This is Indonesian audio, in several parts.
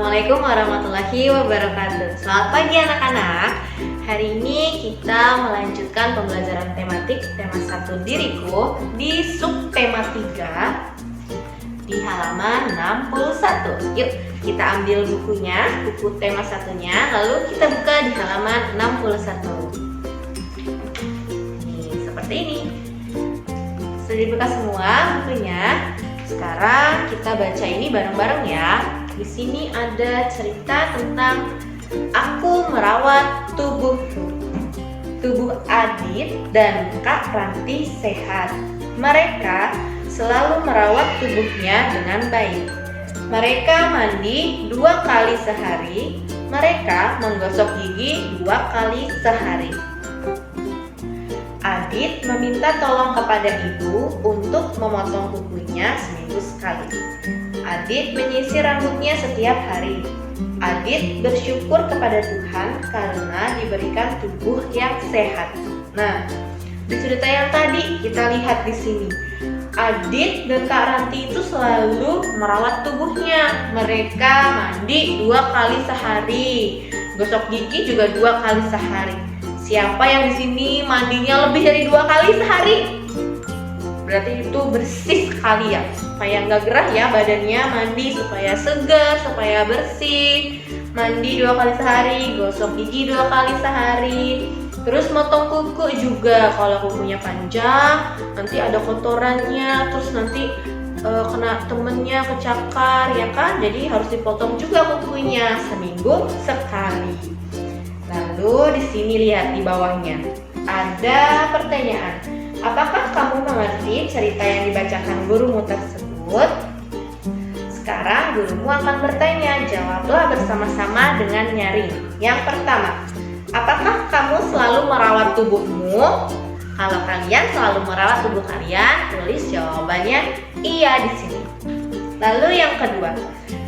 Assalamualaikum warahmatullahi wabarakatuh. Selamat pagi anak-anak. Hari ini kita melanjutkan pembelajaran tematik tema 1 diriku di subtema 3 di halaman 61. Yuk, kita ambil bukunya, buku tema 1-nya, lalu kita buka di halaman 61. Nih, seperti ini. Sudah dibuka semua bukunya. Sekarang kita baca ini bareng-bareng ya. Di sini ada cerita tentang aku merawat tubuhku. Tubuh Adit dan Kak Ranti sehat. Mereka selalu merawat tubuhnya dengan baik. Mereka mandi 2 kali sehari. Mereka menggosok gigi 2 kali sehari. Adit meminta tolong kepada ibu untuk memotong kukunya seminggu sekali. Adit menyisir rambutnya setiap hari. Adit bersyukur kepada Tuhan karena diberikan tubuh yang sehat. Nah, di cerita yang tadi kita lihat di sini, Adit dan Kak Ranti itu selalu merawat tubuhnya. Mereka mandi 2 kali sehari, gosok gigi juga 2 kali sehari. Siapa yang di sini mandinya lebih dari 2 kali sehari? Berarti itu bersih sekali ya, supaya nggak gerah ya badannya, mandi supaya segar, supaya bersih. Mandi 2 kali sehari, gosok gigi 2 kali sehari. Terus motong kuku juga, kalau kukunya panjang nanti ada kotorannya, terus nanti kena temennya, kecakar ya kan, jadi harus dipotong juga kukunya seminggu sekali. Lalu di sini lihat di bawahnya ada pertanyaan. Apakah kamu mengerti cerita yang dibacakan gurumu tersebut? Sekarang gurumu akan bertanya, jawablah bersama-sama dengan nyaring. Yang pertama, apakah kamu selalu merawat tubuhmu? Kalau kalian selalu merawat tubuh kalian, tulis jawabannya iya di sini. Lalu yang kedua,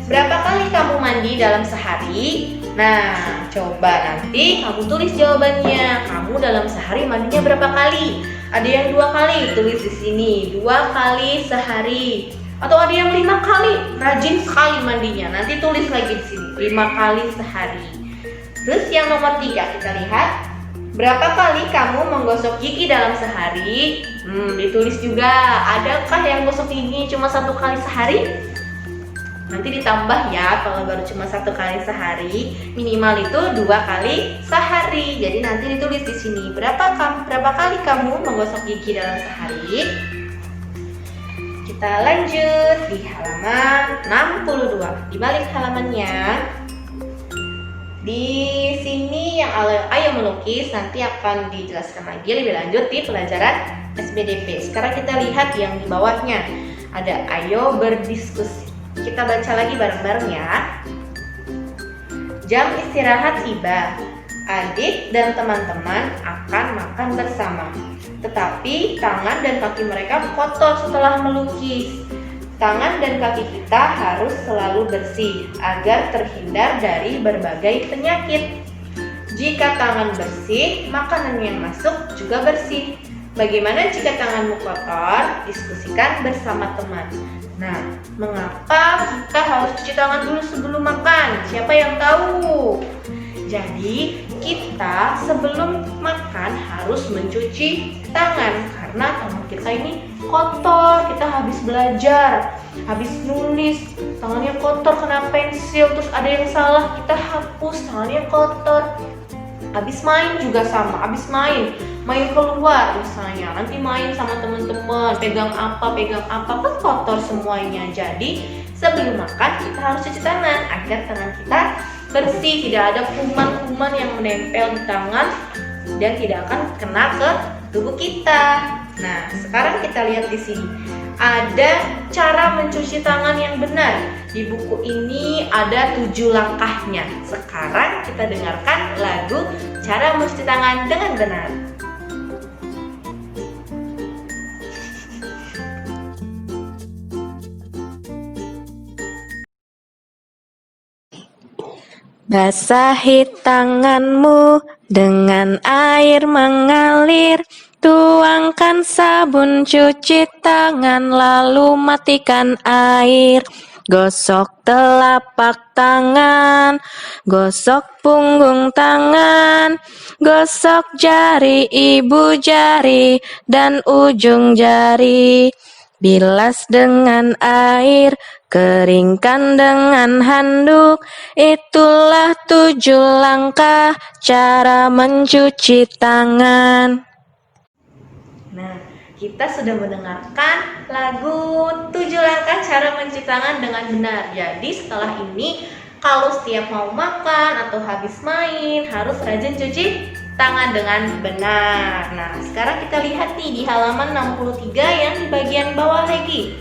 berapa kali kamu mandi dalam sehari? Nah, coba nanti kamu tulis jawabannya. Kamu dalam sehari mandinya berapa kali? Ada yang 2 kali, tulis di sini 2 kali sehari. Atau ada yang 5 kali, rajin sekali mandinya. Nanti tulis lagi di sini 5 kali sehari. Terus yang nomor 3 kita lihat, berapa kali kamu menggosok gigi dalam sehari? Ditulis juga, adakah yang gosok gigi cuma 1 kali sehari? Nanti ditambah ya, kalau baru cuma 1 kali sehari, minimal itu 2 kali sehari. Jadi nanti ditulis di sini berapa kali kamu menggosok gigi dalam sehari. Kita lanjut di halaman 62. Di balik halamannya, di sini yang ayo melukis nanti akan dijelaskan lagi lebih lanjut di pelajaran SBDP. Sekarang kita lihat yang di bawahnya, ada ayo berdiskusi. Kita baca lagi bareng-bareng ya. Jam istirahat tiba. Adit dan teman-teman akan makan bersama. Tetapi tangan dan kaki mereka kotor setelah melukis. Tangan dan kaki kita harus selalu bersih agar terhindar dari berbagai penyakit. Jika tangan bersih, makanan yang masuk juga bersih. Bagaimana jika tanganmu kotor? Diskusikan bersama teman. Nah, mengapa kita harus cuci tangan dulu sebelum makan? Siapa yang tahu? Jadi, kita sebelum makan harus mencuci tangan karena tangan kita ini kotor. Kita habis belajar, habis nulis, tangannya kotor kena pensil, terus ada yang salah, kita hapus, tangannya kotor. Habis main juga sama, habis main keluar misalnya, nanti main sama teman-teman, pegang apa kan kotor semuanya. Jadi sebelum makan kita harus cuci tangan agar tangan kita bersih, tidak ada kuman-kuman yang menempel di tangan dan tidak akan kena ke tubuh kita. Nah, sekarang kita lihat di sini ada cara mencuci tangan yang benar. Di buku ini ada 7 langkahnya. Sekarang kita dengarkan lagu cara mencuci tangan dengan benar. Basahi tanganmu dengan air mengalir. Tuangkan sabun cuci tangan lalu matikan air. Gosok telapak tangan, gosok punggung tangan, gosok jari ibu jari dan ujung jari. Bilas dengan air, keringkan dengan handuk. Itulah 7 langkah cara mencuci tangan. Nah, kita sudah mendengarkan lagu 7 langkah cara mencuci tangan dengan benar. Jadi setelah ini kalau setiap mau makan atau habis main harus rajin cuci tangan dengan benar. Nah, sekarang kita lihat nih di halaman 63 yang di bagian bawah lagi.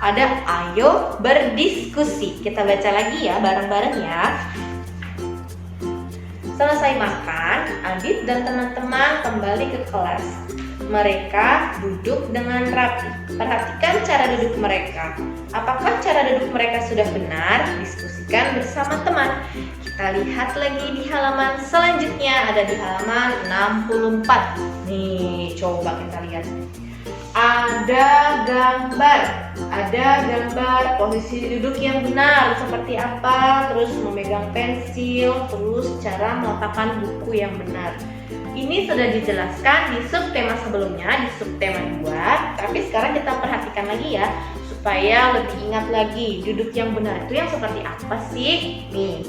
Ada ayo berdiskusi. Kita baca lagi ya bareng-bareng ya. Selesai makan, Adit dan teman-teman kembali ke kelas. Mereka duduk dengan rapi. Perhatikan cara duduk mereka. Apakah cara duduk mereka sudah benar? Diskusikan bersama teman. Kita lihat lagi di halaman selanjutnya, ada di halaman 64. Nih, coba kita lihat. Ada gambar posisi duduk yang benar seperti apa, terus memegang pensil, terus cara meletakkan buku yang benar. Ini sudah dijelaskan di subtema sebelumnya, di subtema 2, tapi sekarang kita perhatikan lagi ya, supaya lebih ingat lagi duduk yang benar itu yang seperti apa sih? Nih,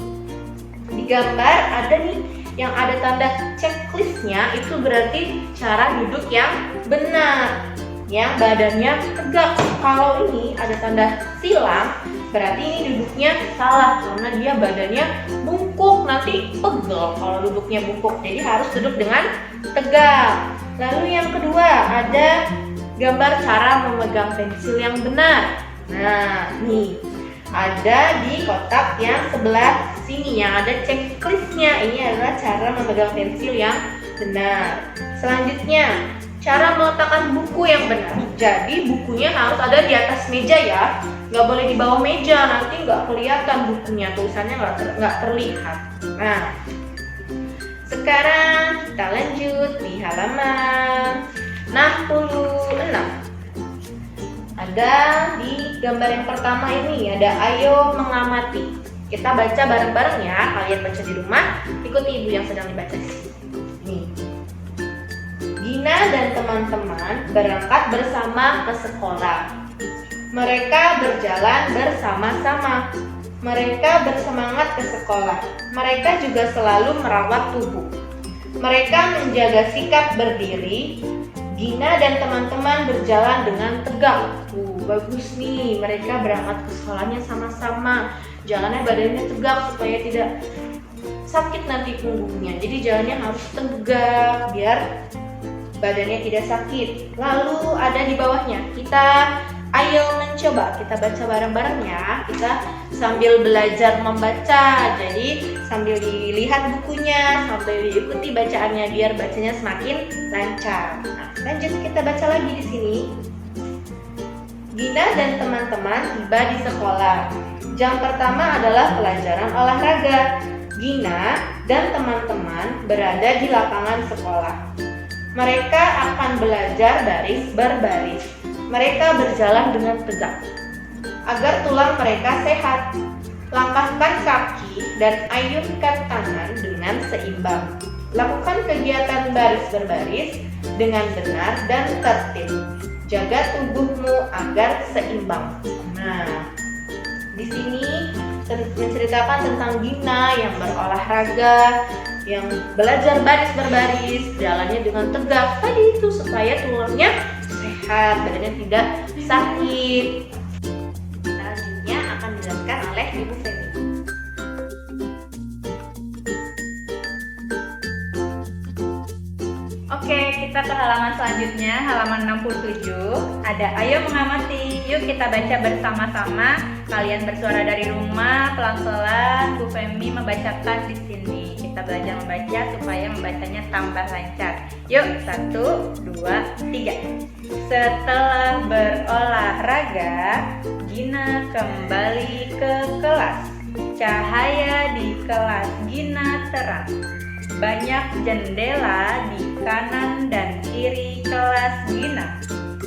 di gambar ada nih yang ada tanda checklistnya, itu berarti cara duduk yang benar, yang badannya tegak. Kalau ini ada tanda silang, berarti ini duduknya salah karena dia badannya bungkuk, nanti pegel kalau duduknya bungkuk. Jadi harus duduk dengan tegak. Lalu yang kedua ada gambar cara memegang pensil yang benar. Nah, nih ada di kotak yang sebelah sini yang ada checklistnya. Ini adalah cara memegang pensil yang benar. Selanjutnya, cara meletakkan buku yang benar. Jadi bukunya harus ada di atas meja ya, nggak boleh di bawah meja, nanti nggak kelihatan bukunya, tulisannya nggak terlihat. Nah, sekarang kita lanjut di halaman 66. Ada di gambar yang pertama ini ada ayo mengamati. Kita baca bareng-bareng ya. Kalian baca di rumah, ikuti ibu yang sedang dibaca di sini. Nih. Gina dan teman-teman berangkat bersama ke sekolah. Mereka berjalan bersama-sama. Mereka bersemangat ke sekolah. Mereka juga selalu merawat tubuh. Mereka menjaga sikap berdiri. Gina dan teman-teman berjalan dengan tegak. Bagus nih, mereka berangkat ke sekolahnya sama-sama. Jalannya badannya tegak supaya tidak sakit nanti punggungnya. Jadi jalannya harus tegak biar badannya tidak sakit. Lalu ada di bawahnya, kita ayo mencoba. Kita baca bareng-bareng ya. Kita sambil belajar membaca. Jadi sambil dilihat bukunya, sambil diikuti bacaannya biar bacanya semakin lancar. Nah, lanjut kita baca lagi di sini. Gina dan teman-teman tiba di sekolah. Jam pertama adalah pelajaran olahraga. Gina dan teman-teman berada di lapangan sekolah. Mereka akan belajar baris berbaris. Mereka berjalan dengan tegak agar tulang mereka sehat. Langkahkan kaki dan ayunkan tangan dengan seimbang. Lakukan kegiatan baris berbaris dengan benar dan tertib. Jaga tubuhmu agar seimbang. Nah, di sini menceritakan tentang Gina yang berolahraga, yang belajar baris berbaris, jalannya dengan tegak. Tadi itu supaya tulangnya sehat, badannya tidak sakit. Selanjutnya akan dijelaskan oleh Ibu Feni. Oke, kita ke halaman selanjutnya, halaman 67. Ada ayo mengamati. Yuk kita baca bersama-sama. Kalian bersuara dari rumah, pelan-pelan. Bu Femi membacakan di sini. Kita belajar membaca supaya membacanya tambah lancar. Yuk, 1, 2, 3. Setelah berolahraga, Gina kembali ke kelas. Cahaya di kelas Gina terang. Banyak jendela di kanan dan kiri kelas Gina.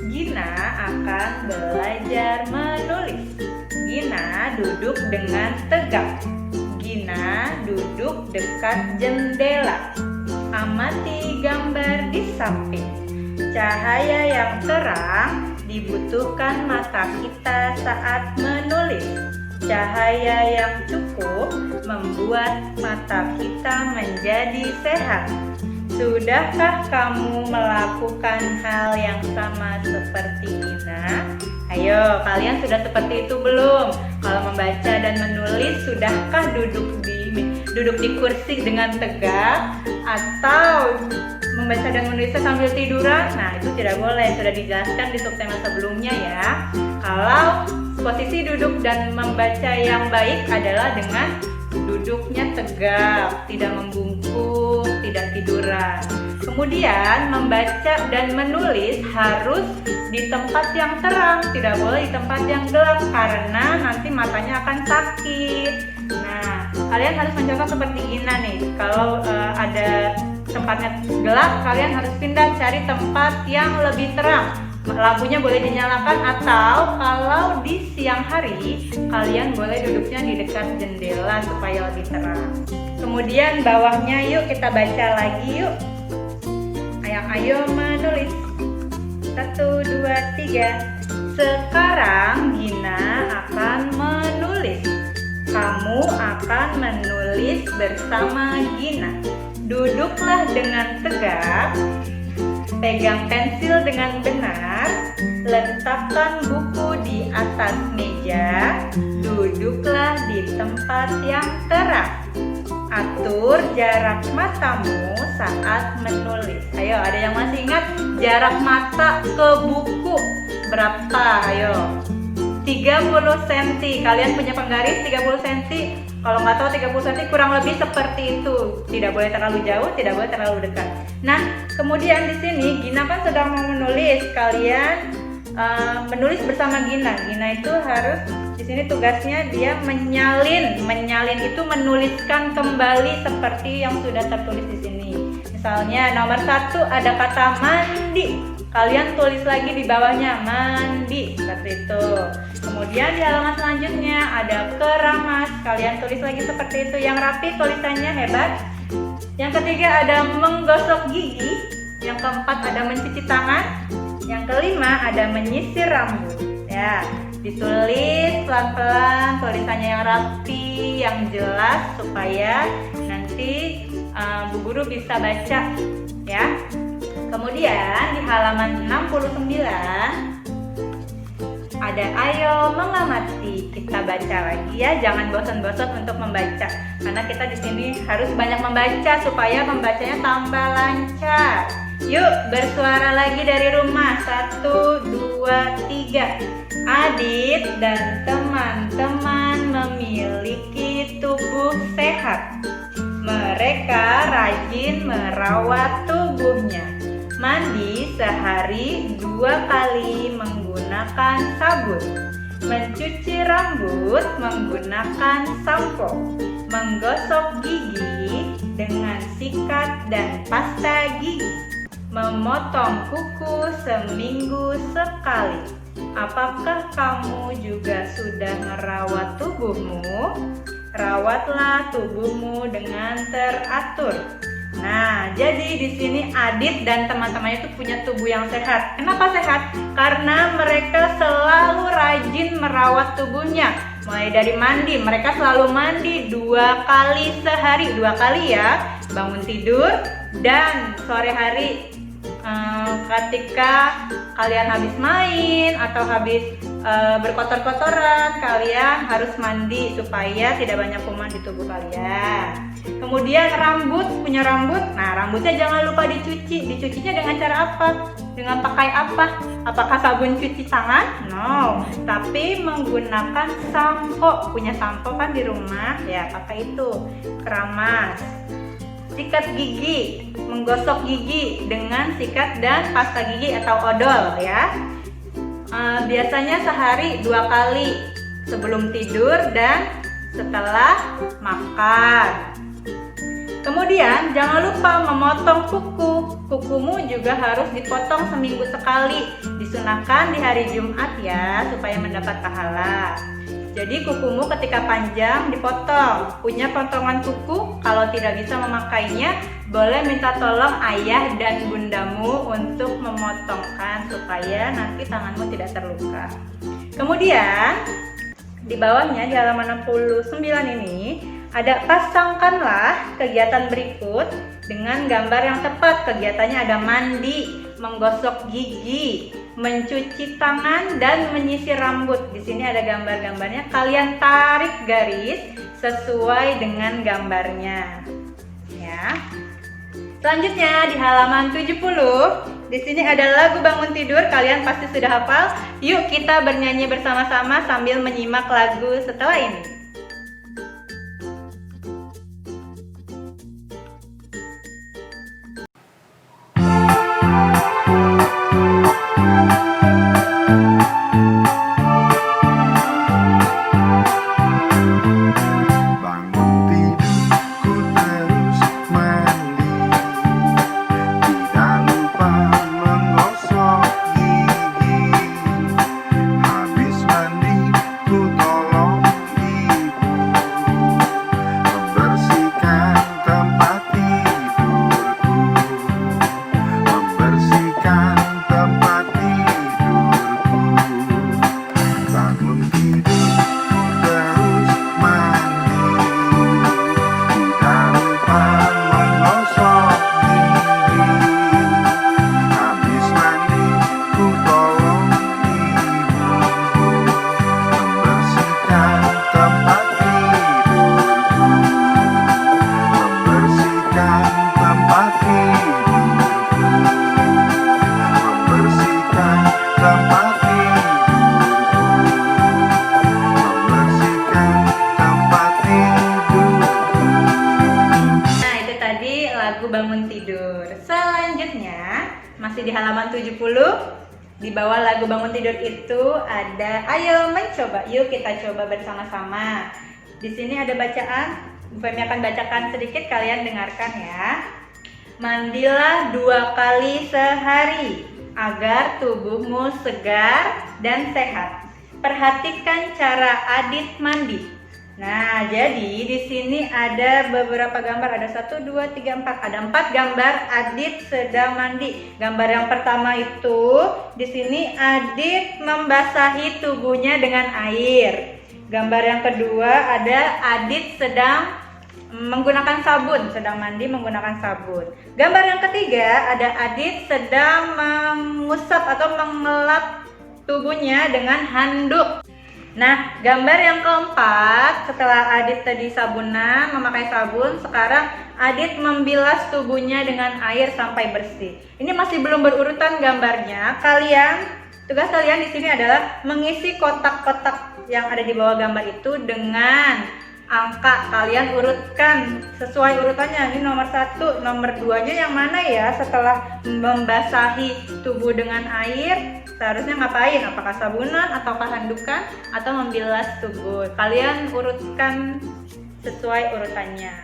Gina akan belajar menulis. Gina duduk dengan tegak. Gina duduk dekat jendela. Amati gambar di samping. Cahaya yang terang dibutuhkan mata kita saat menulis. Cahaya yang cukup membuat mata kita menjadi sehat. Sudahkah kamu melakukan hal yang sama seperti Gina? Ayo, kalian sudah seperti itu belum? Kalau membaca dan menulis, sudahkah duduk di kursi dengan tegak atau membaca dan menulisnya sambil tiduran? Nah, itu tidak boleh. Sudah dijelaskan di subtema sebelumnya ya. Kalau posisi duduk dan membaca yang baik adalah dengan duduknya tegak, tidak membungkuk, tidak tiduran. Kemudian membaca dan menulis harus di tempat yang terang, tidak boleh di tempat yang gelap karena nanti matanya akan sakit. Nah, kalian harus mencontoh seperti Gina nih. Kalau ada tempatnya gelap, kalian harus pindah cari tempat yang lebih terang. Lampunya boleh dinyalakan atau kalau di siang hari kalian boleh duduknya di dekat jendela supaya lebih terang. Kemudian bawahnya yuk kita baca lagi yuk. Ayo menulis. 1, 2, 3. Sekarang Gina akan menulis. Kamu akan menulis bersama Gina. Duduklah dengan tegak. Pegang pensil dengan benar, letakkan buku di atas meja, duduklah di tempat yang terang. Atur jarak matamu saat menulis. Ayo, ada yang masih ingat jarak mata ke buku berapa? Ayo, 30 cm. Kalian punya penggaris 30 cm? Kalau nggak tahu 30 cm kurang lebih seperti itu. Tidak boleh terlalu jauh, tidak boleh terlalu dekat. Nah, kemudian di sini Gina kan sedang mau menulis. Kalian menulis bersama Gina. Gina itu harus di sini tugasnya dia menyalin. Menyalin itu menuliskan kembali seperti yang sudah tertulis di sini. Misalnya nomor 1 ada kata mandi. Kalian tulis lagi di bawahnya mandi, seperti itu. Kemudian di halaman selanjutnya ada keramas. Kalian tulis lagi seperti itu, yang rapi tulisannya, hebat. Yang ketiga ada menggosok gigi. Yang keempat ada mencuci tangan. Yang kelima ada menyisir rambut. Ya, ditulis pelan-pelan, tulisannya yang rapi, yang jelas supaya nanti Bu Guru bisa baca, ya. Kemudian di halaman 69 ada ayo mengamati. Kita baca lagi ya, jangan bosan-bosan untuk membaca. Karena kita di sini harus banyak membaca supaya membacanya tambah lancar. Yuk bersuara lagi dari rumah. 1, 2, 3. Adit dan teman-teman memiliki tubuh sehat. Mereka rajin merawat tubuhnya. Mandi sehari 2 kali menggunakan sabun. Mencuci rambut menggunakan sampo. Menggosok gigi dengan sikat dan pasta gigi. Memotong kuku seminggu sekali. Apakah kamu juga sudah merawat tubuhmu? Rawatlah tubuhmu dengan teratur. Nah, jadi di sini Adit dan teman-temannya itu punya tubuh yang sehat. Kenapa sehat? Karena mereka selalu rajin merawat tubuhnya. Mulai dari mandi, mereka selalu mandi 2 kali sehari. 2 kali ya, bangun tidur dan sore hari. Ketika kalian habis main atau habis berkotor-kotoran, kalian harus mandi supaya tidak banyak kuman di tubuh kalian. Kemudian rambut, punya rambut. Nah, rambutnya jangan lupa dicuci. Dicucinya dengan cara apa? Dengan pakai apa? Apakah sabun cuci tangan? No, tapi menggunakan sampo. Punya sampo kan di rumah? Ya, pakai itu. Keramas. Sikat gigi, menggosok gigi dengan sikat dan pasta gigi atau odol ya. Biasanya sehari 2 kali, sebelum tidur dan setelah makan. Kemudian jangan lupa memotong kuku. Kukumu juga harus dipotong seminggu sekali. Disunahkan di hari Jumat ya, supaya mendapat pahala. Jadi kukumu ketika panjang dipotong. Punya potongan kuku, kalau tidak bisa memakainya, boleh minta tolong ayah dan bundamu untuk memotongkan supaya nanti tanganmu tidak terluka. Kemudian di bawahnya di halaman 69 ini ada pasangkanlah kegiatan berikut dengan gambar yang tepat. Kegiatannya ada mandi, menggosok gigi, mencuci tangan, dan menyisir rambut. Di sini ada gambar-gambarnya. Kalian tarik garis sesuai dengan gambarnya. Ya. Selanjutnya di halaman 70, di sini ada lagu bangun tidur. Kalian pasti sudah hafal. Yuk kita bernyanyi bersama-sama sambil menyimak lagu setelah ini. Bangun tidur. Selanjutnya masih di halaman 70. Di bawah lagu bangun tidur itu ada ayo mencoba. Yuk kita coba bersama-sama. Di sini ada bacaan. Bu Femi akan bacakan sedikit, kalian dengarkan ya. Mandilah 2 kali sehari agar tubuhmu segar dan sehat. Perhatikan cara Adit mandi. Nah, jadi di sini ada beberapa gambar, ada 1, 2, 3, 4, ada 4 gambar Adit sedang mandi. Gambar yang pertama itu di sini Adit membasahi tubuhnya dengan air. Gambar yang kedua ada Adit sedang menggunakan sabun, sedang mandi menggunakan sabun. Gambar yang ketiga ada Adit sedang mengusap atau mengelap tubuhnya dengan handuk. Nah, gambar yang keempat, setelah Adit tadi sabunan, memakai sabun, sekarang Adit membilas tubuhnya dengan air sampai bersih. Ini masih belum berurutan gambarnya. Tugas kalian di sini adalah mengisi kotak-kotak yang ada di bawah gambar itu dengan angka. Kalian urutkan sesuai urutannya. Ini nomor 1, nomor 2-nya yang mana ya? Setelah membasahi tubuh dengan air, seharusnya ngapain? Apakah sabunan, ataukah handukan, atau membilas tubuh? Kalian urutkan sesuai urutannya.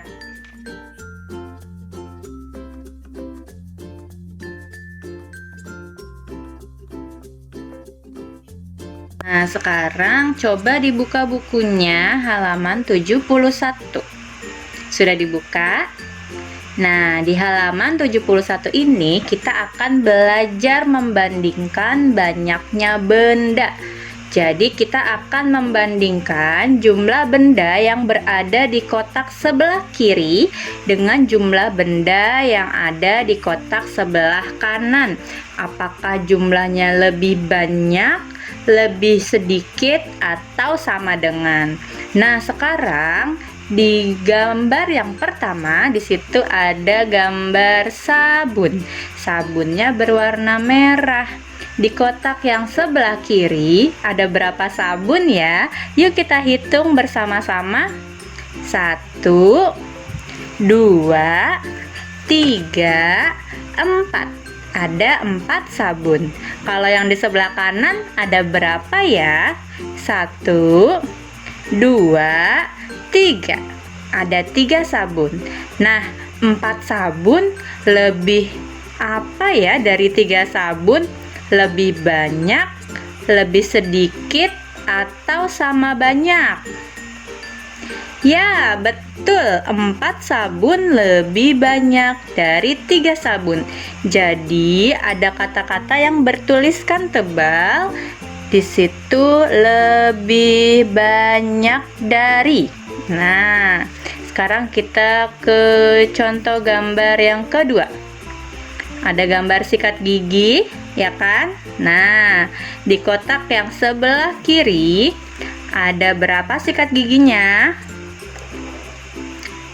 Nah, sekarang coba dibuka bukunya halaman 71. Sudah dibuka? Nah, di halaman 71 ini kita akan belajar membandingkan banyaknya benda. Jadi kita akan membandingkan jumlah benda yang berada di kotak sebelah kiri dengan jumlah benda yang ada di kotak sebelah kanan. Apakah jumlahnya lebih banyak, lebih sedikit, atau sama dengan? Nah, sekarang di gambar yang pertama di situ ada gambar sabun. Sabunnya berwarna merah. Di kotak yang sebelah kiri ada berapa sabun ya? Yuk kita hitung bersama-sama. 1, 2, 3, 4. Ada 4 sabun. Kalau yang di sebelah kanan ada berapa ya? 1, 2, 3. Ada 3 sabun. Nah, 4 sabun lebih apa ya dari 3 sabun? Lebih banyak, lebih sedikit, atau sama banyak? Ya, betul. 4 sabun lebih banyak dari 3 sabun. Jadi, ada kata-kata yang bertuliskan tebal. Di situ lebih banyak dari. Nah, sekarang kita ke contoh gambar yang kedua. Ada gambar sikat gigi, ya kan? Nah, di kotak yang sebelah kiri ada berapa sikat giginya?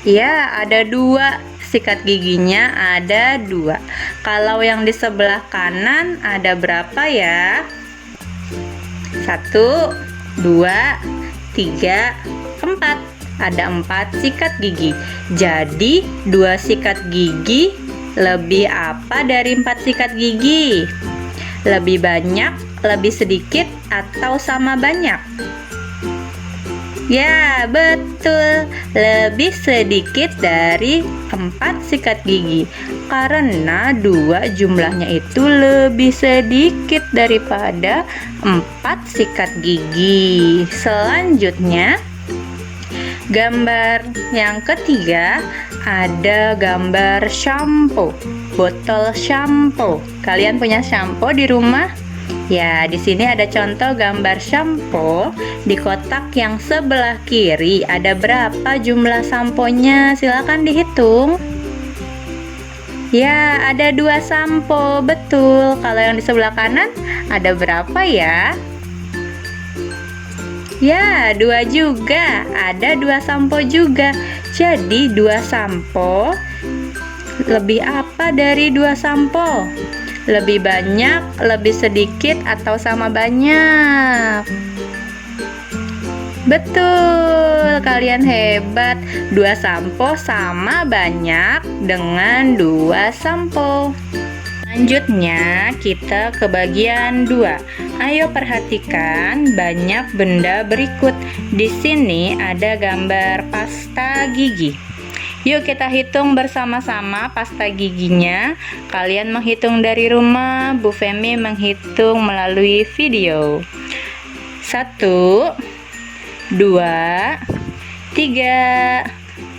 Ya, ada 2. Sikat giginya ada 2. Kalau yang di sebelah kanan ada berapa ya? 1, 2, 3, 4. Ada 4 sikat gigi. Jadi 2 sikat gigi lebih apa dari 4 sikat gigi? Lebih banyak, lebih sedikit, atau sama banyak? Ya, betul. Lebih sedikit dari 4 sikat gigi. Karena 2 jumlahnya itu lebih sedikit daripada 4 sikat gigi. Selanjutnya, gambar yang ketiga ada gambar shampoo, botol shampoo. Kalian punya shampoo di rumah? Ya, di sini ada contoh gambar shampoo. Di kotak yang sebelah kiri ada berapa jumlah samponya? Silakan dihitung. Ya, ada 2 sampo, betul. Kalau yang di sebelah kanan ada berapa ya? Ya, 2 juga. Ada 2 sampo juga. Jadi 2 sampo lebih apa dari 2 sampo? Lebih banyak, lebih sedikit, atau sama banyak? Betul, kalian hebat. 2 sampo sama banyak dengan 2 sampo. Selanjutnya kita ke bagian 2. Ayo perhatikan banyak benda berikut. Di sini ada gambar pasta gigi. Yuk kita hitung bersama-sama pasta giginya. Kalian menghitung dari rumah, Bu Femi menghitung melalui video. 1, 2, 3,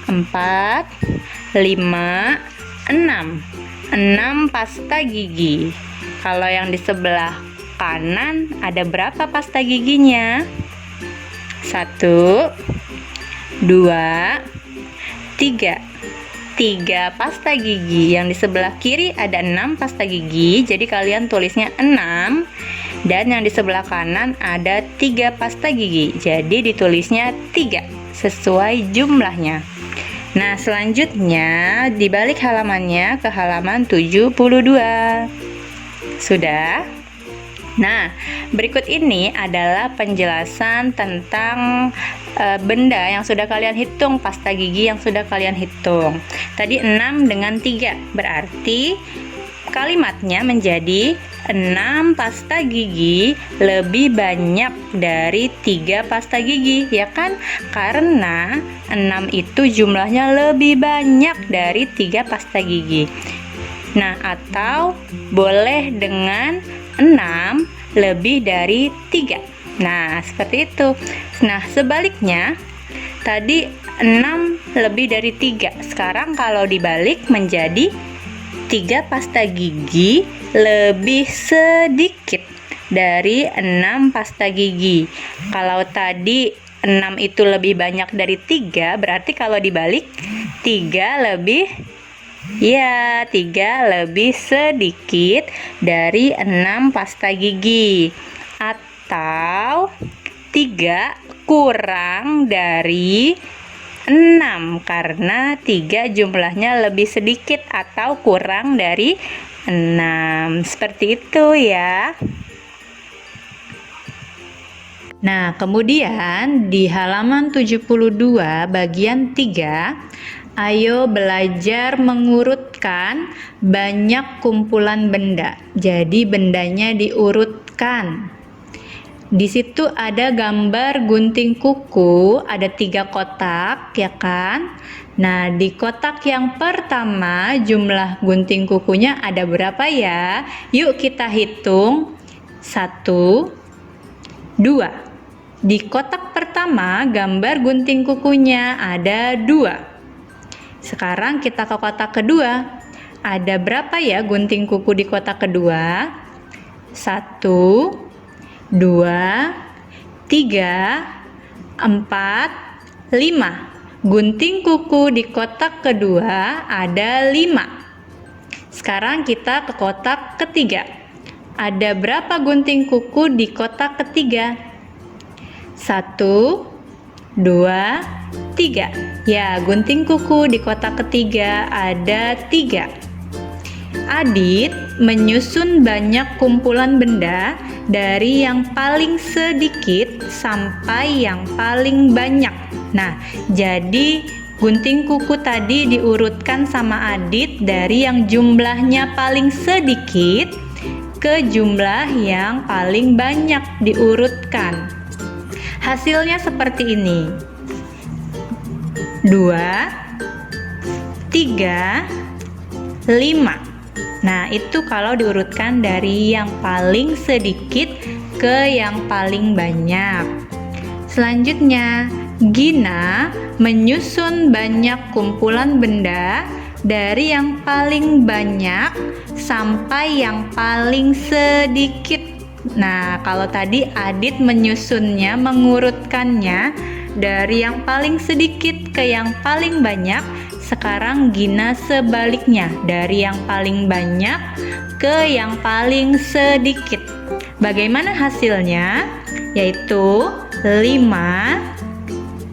4, 5, 6. 6 pasta gigi. Kalau yang di sebelah kanan ada berapa pasta giginya? 1, 2, 3. 3 pasta gigi. Yang di sebelah kiri ada 6 pasta gigi. Jadi kalian tulisnya 6. Dan yang di sebelah kanan ada 3 pasta gigi. Jadi ditulisnya 3 sesuai jumlahnya. Nah, selanjutnya dibalik halamannya ke halaman 72. Sudah? Nah, berikut ini adalah penjelasan tentang benda yang sudah kalian hitung, pasta gigi yang sudah kalian hitung. Tadi 6 dengan 3, berarti kalimatnya menjadi 6 pasta gigi lebih banyak dari 3 pasta gigi, ya kan? Karena 6 itu jumlahnya lebih banyak dari 3 pasta gigi. Nah, atau boleh dengan 6 lebih dari 3. Nah, seperti itu. Nah, sebaliknya tadi 6 lebih dari 3. Sekarang kalau dibalik menjadi 3 pasta gigi lebih sedikit dari 6 pasta gigi. Kalau tadi 6 itu lebih banyak dari 3, berarti kalau dibalik 3 lebih 3 lebih sedikit dari 6 pasta gigi. Atau 3 kurang dari 6, karena 3 jumlahnya lebih sedikit atau kurang dari 6. Seperti itu ya. Nah, kemudian di halaman 72 bagian 3, ayo belajar mengurutkan banyak kumpulan benda. Jadi bendanya diurutkan. Di situ ada gambar gunting kuku, ada 3 kotak, ya kan? Nah, di kotak yang pertama jumlah gunting kukunya ada berapa ya? Yuk kita hitung. 1, 2. Di kotak pertama, gambar gunting kukunya ada 2. Sekarang kita ke kotak kedua. Ada berapa ya gunting kuku di kotak kedua? 1, 2, 3, 4, 5. Gunting kuku di kotak kedua ada 5. Sekarang kita ke kotak ketiga. Ada berapa gunting kuku di kotak ketiga? 1, 2, 3. Ya, gunting kuku di kotak ketiga ada 3. Adit menyusun banyak kumpulan benda dari yang paling sedikit sampai yang paling banyak. Nah, jadi gunting kuku tadi diurutkan sama Adit dari yang jumlahnya paling sedikit ke jumlah yang paling banyak diurutkan. Hasilnya seperti ini. 2, 3, 5. Nah, itu kalau diurutkan dari yang paling sedikit ke yang paling banyak. Selanjutnya, Gina menyusun banyak kumpulan benda dari yang paling banyak sampai yang paling sedikit. Nah, kalau tadi Adit menyusunnya, mengurutkannya dari yang paling sedikit ke yang paling banyak, sekarang Gina sebaliknya, dari yang paling banyak ke yang paling sedikit. Bagaimana hasilnya? Yaitu 5,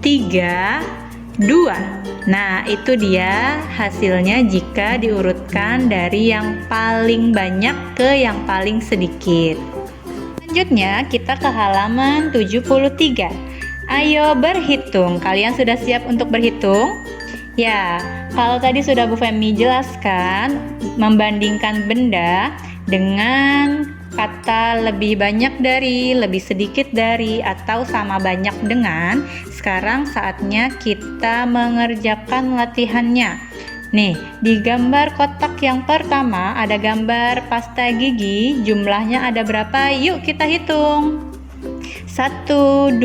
3, 2. Nah, itu dia hasilnya jika diurutkan dari yang paling banyak ke yang paling sedikit. Selanjutnya kita ke halaman 73. Ayo berhitung. Kalian sudah siap untuk berhitung? Ya, kalau tadi sudah Bu Femi jelaskan, membandingkan benda dengan kata lebih banyak dari, lebih sedikit dari, atau sama banyak dengan. Sekarang saatnya kita mengerjakan latihannya. Nih, di gambar kotak yang pertama ada gambar pasta gigi. Jumlahnya ada berapa? Yuk kita hitung. 1, 2,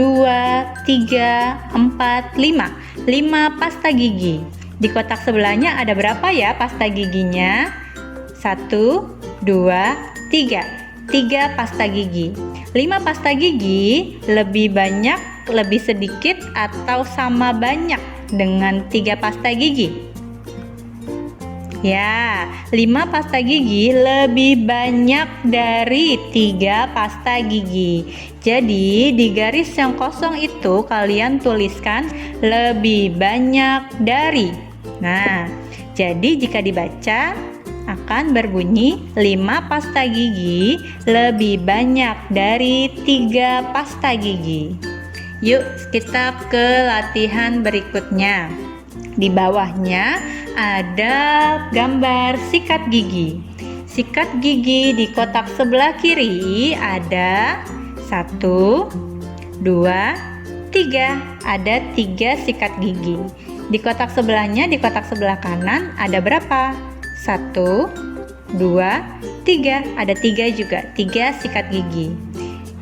3, 4, 5. 5 pasta gigi. Di kotak sebelahnya ada berapa ya pasta giginya? 1, 2, 3. 3 pasta gigi. 5 pasta gigi lebih banyak, lebih sedikit, atau sama banyak dengan 3 pasta gigi? Ya, 5 pasta gigi lebih banyak dari 3 pasta gigi. Jadi, di garis yang kosong itu kalian tuliskan lebih banyak dari. Nah, jadi jika dibaca akan berbunyi 5 pasta gigi lebih banyak dari 3 pasta gigi. Yuk kita ke latihan berikutnya. Di bawahnya ada gambar sikat gigi. Sikat gigi di kotak sebelah kiri ada 1, 2, 3. Ada 3 sikat gigi. Di kotak sebelahnya, di kotak sebelah kanan ada berapa? 1, 2, 3. Ada 3 juga, 3 sikat gigi.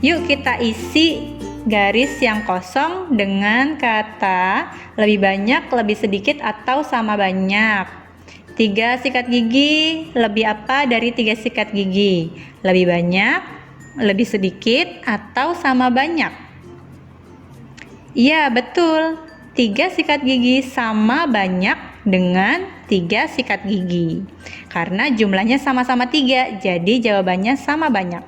Yuk kita isi garis yang kosong dengan kata lebih banyak, lebih sedikit, atau sama banyak. 3 sikat gigi lebih apa dari 3 sikat gigi? Lebih banyak, lebih sedikit, atau sama banyak? Iya, betul. 3 sikat gigi sama banyak dengan 3 sikat gigi. Karena jumlahnya sama-sama 3, jadi jawabannya sama banyak.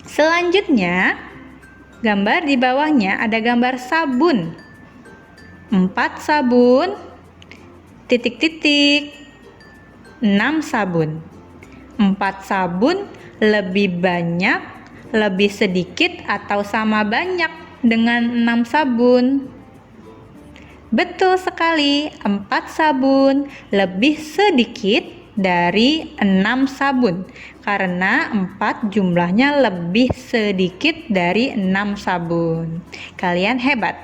Selanjutnya, gambar di bawahnya ada gambar sabun. 4 sabun, titik-titik, 6 sabun. 4 sabun lebih banyak, lebih sedikit, atau sama banyak dengan 6 sabun? Betul sekali, 4 sabun lebih sedikit dari 6 sabun. Karena 4 jumlahnya lebih sedikit dari 6 sabun. Kalian hebat.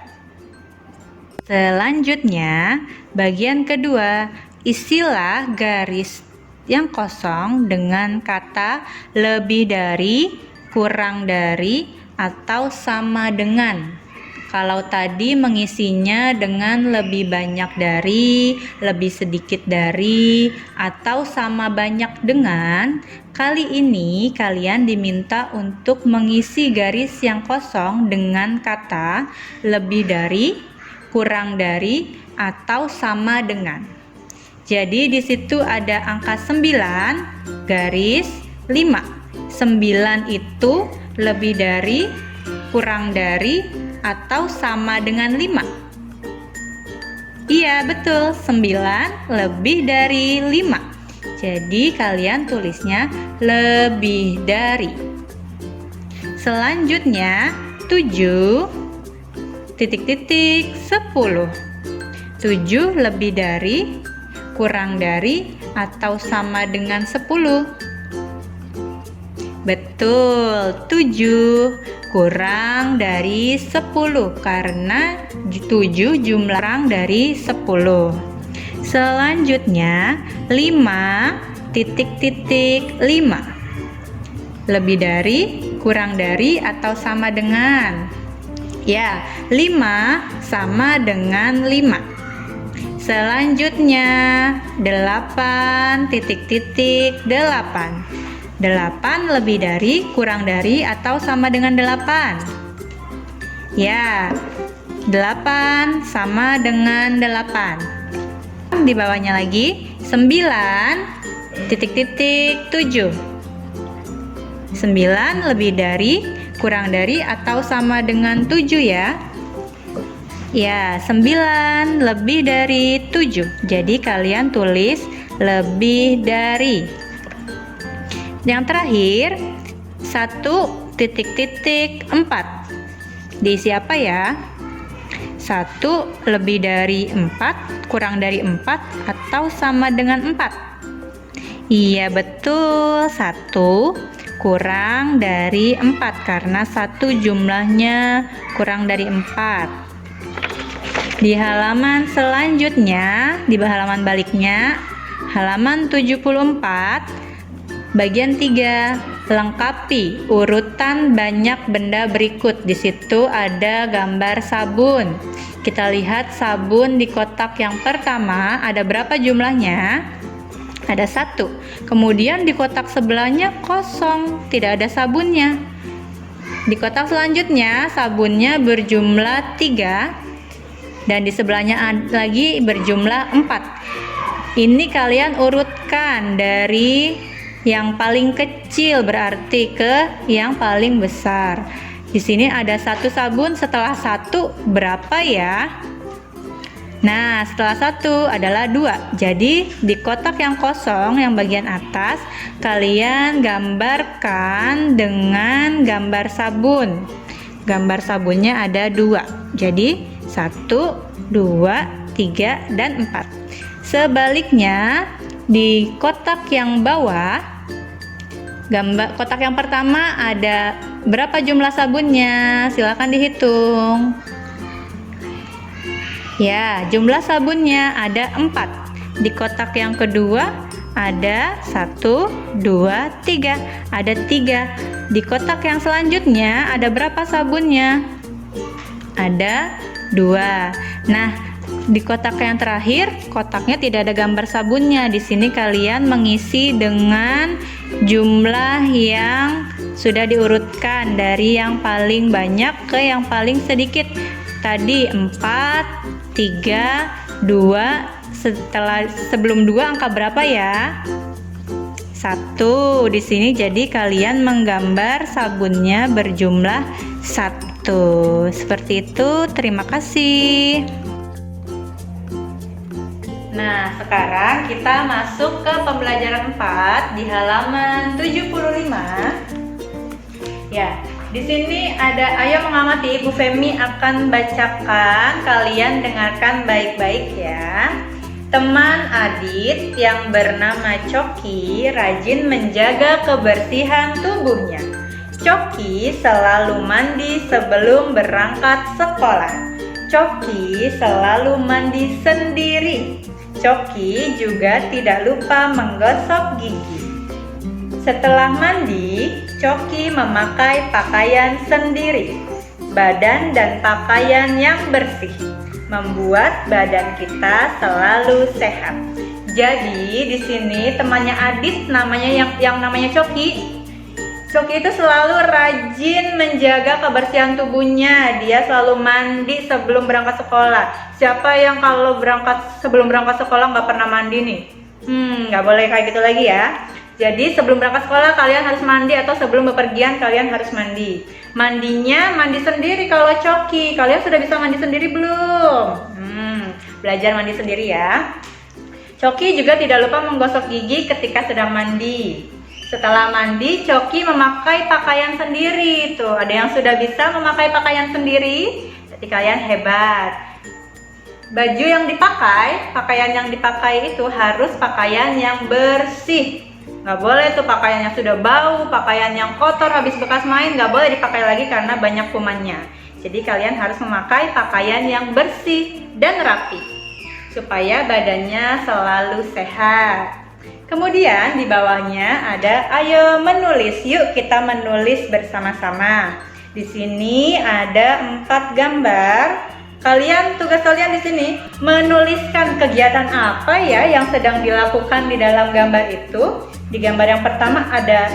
Selanjutnya, bagian kedua, isilah garis yang kosong dengan kata lebih dari, kurang dari, atau sama dengan. Kalau tadi mengisinya dengan lebih banyak dari, lebih sedikit dari, atau sama banyak dengan, kali ini kalian diminta untuk mengisi garis yang kosong dengan kata lebih dari, kurang dari, atau sama dengan. Jadi di situ ada angka 9 garis 5. 9 itu lebih dari, kurang dari, atau sama dengan 5. Iya, betul. 9 lebih dari 5. Jadi kalian tulisnya lebih dari. Selanjutnya 7 titik-titik 10. 7 lebih dari, kurang dari, atau sama dengan 10. Betul, 7 kurang dari 10 karena 7 jumlah kurang dari 10. Selanjutnya 5 titik-titik 5. Lebih dari, kurang dari, atau sama dengan. Ya, 5 sama dengan 5. Selanjutnya 8 titik-titik 8. 8 lebih dari, kurang dari, atau sama dengan 8. Ya, 8 sama dengan 8. Di bawahnya lagi 9 titik-titik 7. 9 lebih dari, kurang dari, atau sama dengan 7 ya. Ya, 9 lebih dari 7. Jadi kalian tulis lebih dari. Yang terakhir 1 titik-titik 4. Diisi apa ya? 1 lebih dari 4, kurang dari 4, atau sama dengan 4. Iya, betul. 1 kurang dari 4 karena 1 jumlahnya kurang dari 4. Di halaman selanjutnya, di halaman baliknya, halaman 74, bagian 3, lengkapi urutan banyak benda berikut. Di situ ada gambar sabun. Kita lihat sabun di kotak yang pertama ada berapa jumlahnya? Ada 1. Kemudian di kotak sebelahnya kosong, tidak ada sabunnya. Di kotak selanjutnya sabunnya berjumlah 3 dan di sebelahnya lagi berjumlah 4. Ini kalian urutkan dari yang paling kecil berarti ke yang paling besar. Di sini ada 1 sabun, setelah 1 berapa ya? Nah, setelah 1 adalah 2. Jadi di kotak yang kosong yang bagian atas kalian gambarkan dengan gambar sabun. Gambar sabunnya ada 2. Jadi 1, 2, 3, dan 4. Sebaliknya di kotak yang bawah, kotak yang pertama ada berapa jumlah sabunnya? Silakan dihitung. Ya, jumlah sabunnya ada 4. Di kotak yang kedua ada 1, 2, 3. Ada 3. Di kotak yang selanjutnya ada berapa sabunnya? Ada 2. Nah, di kotak yang terakhir, kotaknya tidak ada gambar sabunnya. Di sini kalian mengisi dengan jumlah yang sudah diurutkan dari yang paling banyak ke yang paling sedikit. Tadi 4, 3, 2. Sebelum 2 angka berapa ya? 1. Di sini jadi kalian menggambar sabunnya berjumlah 1. Seperti itu. Terima kasih. Nah, sekarang kita masuk ke pembelajaran 4 di halaman 75. Ya, di sini ada ayo mengamati. Bu Femi akan bacakan, kalian dengarkan baik-baik ya. Teman Adit yang bernama Coki rajin menjaga kebersihan tubuhnya. Coki selalu mandi sebelum berangkat sekolah. Coki selalu mandi sendiri. Coki juga tidak lupa menggosok gigi. Setelah mandi, Coki memakai pakaian sendiri. Badan dan pakaian yang bersih membuat badan kita selalu sehat. Jadi di sini temannya Adit namanya yang namanya Coki. Coki itu selalu rajin menjaga kebersihan tubuhnya. Dia selalu mandi sebelum berangkat sekolah. Siapa yang kalau sebelum berangkat sekolah nggak pernah mandi nih? Nggak boleh kayak gitu lagi ya. Jadi sebelum berangkat sekolah kalian harus mandi, atau sebelum bepergian kalian harus mandi. Mandinya mandi sendiri kalau Coki. Kalian sudah bisa mandi sendiri belum? Belajar mandi sendiri ya. Coki juga tidak lupa menggosok gigi ketika sedang mandi. Setelah mandi, Coki memakai pakaian sendiri. Tuh, ada yang sudah bisa memakai pakaian sendiri. Jadi kalian hebat. Baju yang dipakai, pakaian yang dipakai itu harus pakaian yang bersih. Nggak boleh tuh pakaian yang sudah bau, pakaian yang kotor habis bekas main, nggak boleh dipakai lagi karena banyak kumannya. Jadi kalian harus memakai pakaian yang bersih dan rapi supaya badannya selalu sehat. Kemudian di bawahnya ada ayo menulis. Yuk kita menulis bersama-sama. Di sini ada 4 gambar. Tugas kalian di sini menuliskan kegiatan apa ya yang sedang dilakukan di dalam gambar itu. Di gambar yang pertama ada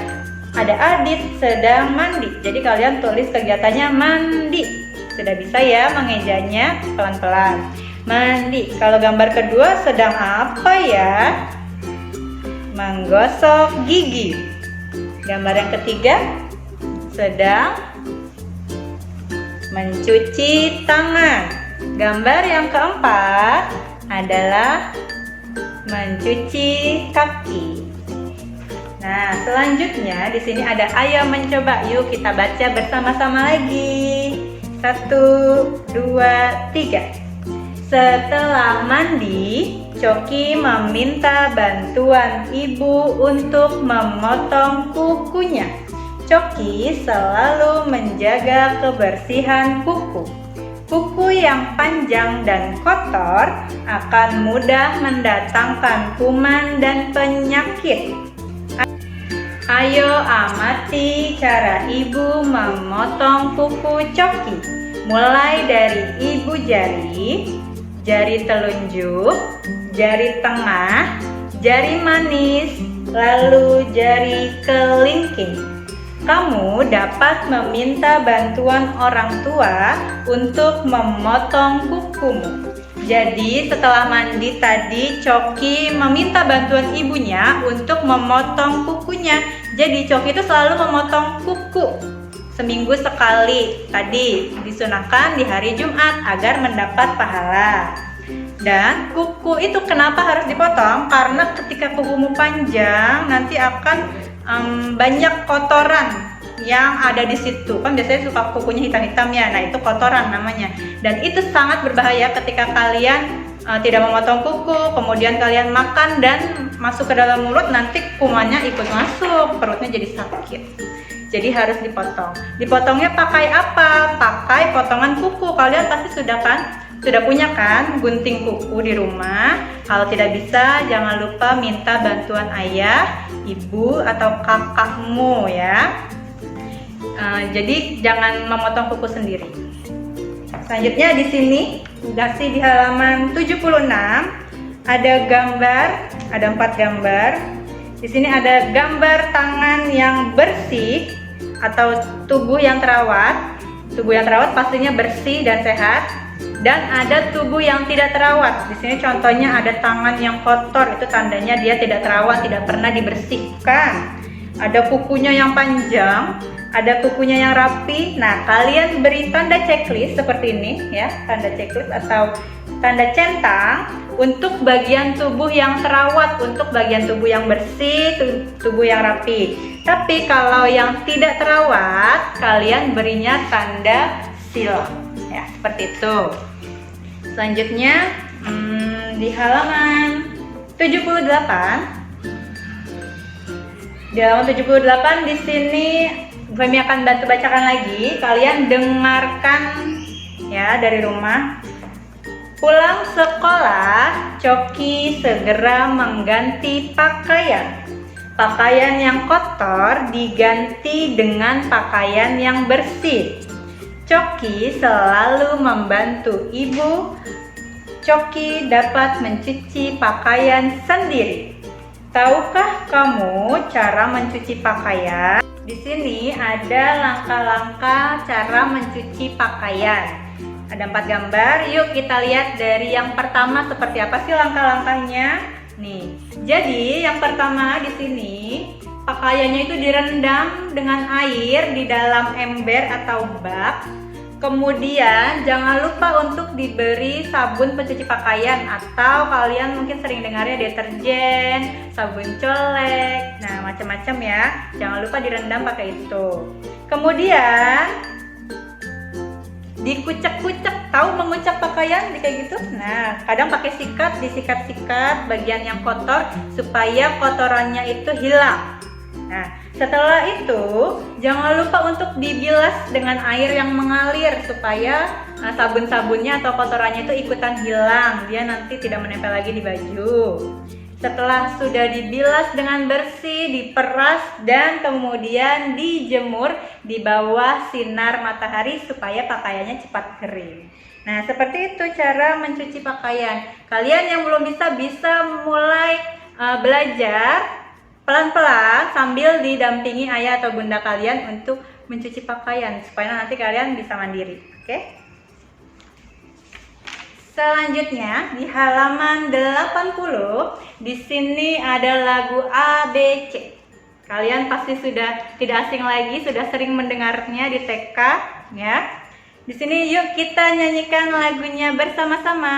Adit sedang mandi. Jadi kalian tulis kegiatannya mandi. Sudah bisa ya mengejanya pelan-pelan. Mandi. Kalau gambar kedua sedang apa ya? Menggosok gigi. Gambar yang ketiga sedang mencuci tangan. Gambar yang keempat adalah mencuci kaki. Nah, selanjutnya di sini ada ayo mencoba. Yuk kita baca bersama-sama lagi. 1, 2, 3. Setelah mandi, Coki meminta bantuan ibu untuk memotong kukunya. Coki selalu menjaga kebersihan kuku. Kuku yang panjang dan kotor akan mudah mendatangkan kuman dan penyakit. Ayo amati cara ibu memotong kuku Coki. Mulai dari ibu jari, jari telunjuk, jari tengah, jari manis, lalu jari kelingking. Kamu dapat meminta bantuan orang tua untuk memotong kukumu. Jadi setelah mandi tadi Coki meminta bantuan ibunya untuk memotong kukunya. Jadi Coki itu selalu memotong kuku seminggu sekali. Tadi disunahkan di hari Jumat agar mendapat pahala. Dan kuku itu kenapa harus dipotong? Karena ketika kukumu panjang nanti akan banyak kotoran yang ada di situ. Kan biasanya suka kukunya hitam-hitam ya. Nah, itu kotoran namanya. Dan itu sangat berbahaya ketika kalian tidak memotong kuku, kemudian kalian makan dan masuk ke dalam mulut, nanti kumannya ikut masuk, perutnya jadi sakit. Jadi harus dipotong. Dipotongnya pakai apa? Pakai potongan kuku. Kalian pasti sudah punya kan gunting kuku di rumah. Kalau tidak bisa, jangan lupa minta bantuan ayah, ibu, atau kakakmu ya. Jadi jangan memotong kuku sendiri. Selanjutnya di sini dikasih di halaman 76 ada gambar, ada 4 gambar. Di sini ada gambar tangan yang bersih atau tubuh yang terawat. Tubuh yang terawat pastinya bersih dan sehat. Dan ada tubuh yang tidak terawat. Di sini contohnya ada tangan yang kotor, itu tandanya dia tidak terawat, tidak pernah dibersihkan. Ada kukunya yang panjang, ada kukunya yang rapi. Nah, kalian beri tanda checklist seperti ini ya, tanda checklist atau tanda centang untuk bagian tubuh yang terawat, untuk bagian tubuh yang bersih, tubuh yang rapi. Tapi kalau yang tidak terawat, kalian berinya tanda silang ya, seperti itu. Selanjutnya di halaman 78. Di halaman 78 di sini kami akan bantu bacakan lagi. Kalian dengarkan ya dari rumah. Pulang sekolah, Coki segera mengganti pakaian. Pakaian yang kotor diganti dengan pakaian yang bersih. Coki selalu membantu ibu. Coki dapat mencuci pakaian sendiri. Tahukah kamu cara mencuci pakaian? Di sini ada langkah-langkah cara mencuci pakaian. Ada 4 gambar. Yuk kita lihat dari yang pertama seperti apa sih langkah-langkahnya. Nih, jadi yang pertama di sini pakaiannya itu direndam dengan air di dalam ember atau bak. Kemudian jangan lupa untuk diberi sabun pencuci pakaian atau kalian mungkin sering dengarnya deterjen, sabun colek, nah macam-macam ya. Jangan lupa direndam pakai itu. Kemudian dikucek-kucek, tahu mengucek pakaian kayak gitu? Nah, kadang pakai sikat, disikat-sikat bagian yang kotor supaya kotorannya itu hilang. Nah, setelah itu jangan lupa untuk dibilas dengan air yang mengalir supaya sabun-sabunnya atau kotorannya itu ikutan hilang, dia nanti tidak menempel lagi di baju. Setelah sudah dibilas dengan bersih, diperas dan kemudian dijemur di bawah sinar matahari supaya pakaiannya cepat kering. Nah, seperti itu cara mencuci pakaian. Kalian yang belum bisa mulai belajar pelan-pelan sambil didampingi ayah atau bunda kalian untuk mencuci pakaian supaya nanti kalian bisa mandiri. Oke? Selanjutnya di halaman 80 di sini ada lagu ABC. Kalian pasti sudah tidak asing lagi, sudah sering mendengarnya di TK ya. Di sini yuk kita nyanyikan lagunya bersama-sama.